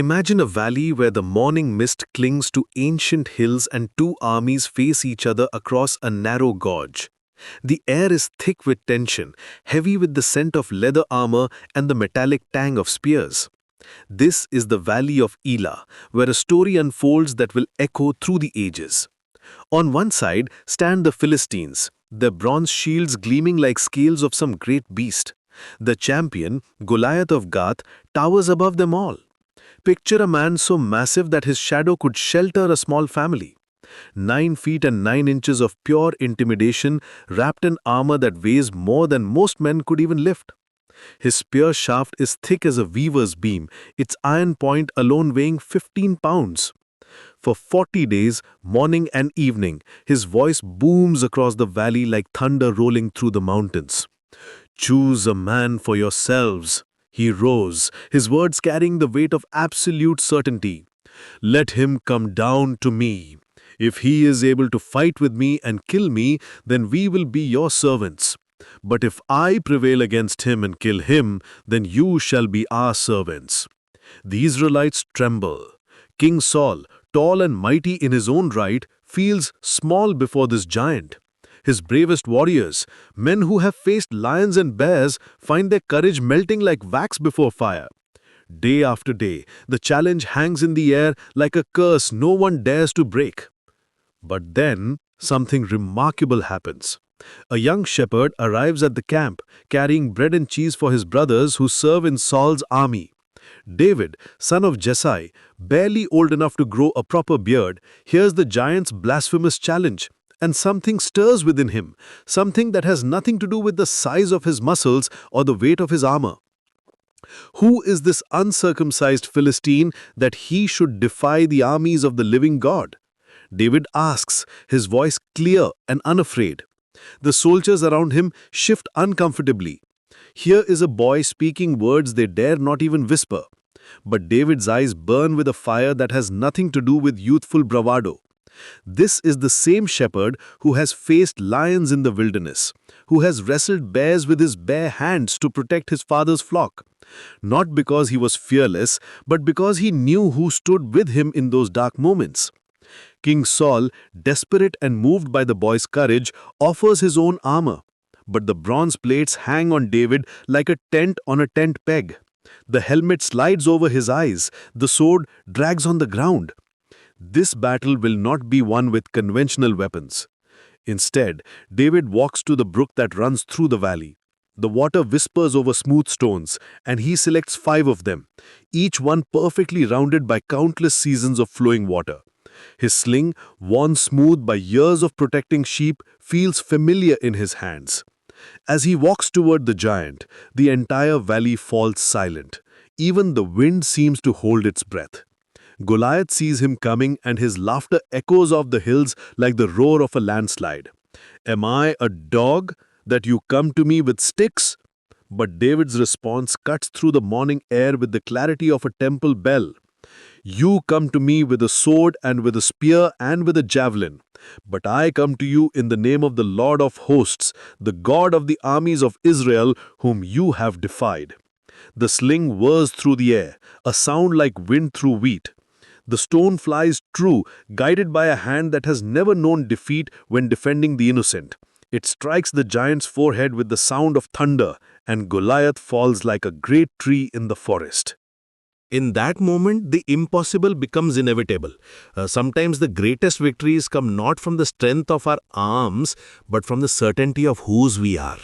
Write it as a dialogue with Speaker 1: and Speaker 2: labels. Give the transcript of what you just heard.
Speaker 1: Imagine a valley where the morning mist clings to ancient hills and two armies face each other across a narrow gorge. The air is thick with tension, heavy with the scent of leather armor and the metallic tang of spears. This is the Valley of Elah, where a story unfolds that will echo through the ages. On one side stand the Philistines, their bronze shields gleaming like scales of some great beast. The champion, Goliath of Gath, towers above them all. Picture a man so massive that his shadow could shelter a small family. 9 feet and 9 inches of pure intimidation, wrapped in armor that weighs more than most men could even lift. His spear shaft is thick as a weaver's beam, its iron point alone weighing 15 pounds. For 40 days, morning and evening, his voice booms across the valley like thunder rolling through the mountains. "Choose a man for yourselves." He rose, his words carrying the weight of absolute certainty. "Let him come down to me. If he is able to fight with me and kill me, then we will be your servants. But if I prevail against him and kill him, then you shall be our servants." The Israelites tremble. King Saul, tall and mighty in his own right, feels small before this giant. His bravest warriors, men who have faced lions and bears, find their courage melting like wax before fire. Day after day, the challenge hangs in the air like a curse no one dares to break. But then, something remarkable happens. A young shepherd arrives at the camp, carrying bread and cheese for his brothers who serve in Saul's army. David, son of Jessai, barely old enough to grow a proper beard, hears the giant's blasphemous challenge. And something stirs within him, something that has nothing to do with the size of his muscles or the weight of his armor. Who is this uncircumcised Philistine that he should defy the armies of the living God? David asks, his voice clear and unafraid. The soldiers around him shift uncomfortably. Here is a boy speaking words they dare not even whisper. But David's eyes burn with a fire that has nothing to do with youthful bravado. This is the same shepherd who has faced lions in the wilderness, who has wrestled bears with his bare hands to protect his father's flock. Not because he was fearless, but because he knew who stood with him in those dark moments. King Saul, desperate and moved by the boy's courage, offers his own armor. But the bronze plates hang on David like a tent on a tent peg. The helmet slides over his eyes, the sword drags on the ground. This battle will not be won with conventional weapons. Instead, David walks to the brook that runs through the valley. The water whispers over smooth stones, and he selects 5 of them, each one perfectly rounded by countless seasons of flowing water. His sling, worn smooth by years of protecting sheep, feels familiar in his hands. As he walks toward the giant, the entire valley falls silent. Even the wind seems to hold its breath. Goliath sees him coming, and his laughter echoes off the hills like the roar of a landslide. "Am I a dog that you come to me with sticks?" But David's response cuts through the morning air with the clarity of a temple bell. "You come to me with a sword and with a spear and with a javelin. But I come to you in the name of the Lord of hosts, the God of the armies of Israel, whom you have defied." The sling whirs through the air, a sound like wind through wheat. The stone flies true, guided by a hand that has never known defeat when defending the innocent. It strikes the giant's forehead with the sound of thunder, and Goliath falls like a great tree in the forest. In that moment, the impossible becomes inevitable. Sometimes the greatest victories come not from the strength of our arms, but from the certainty of whose we are.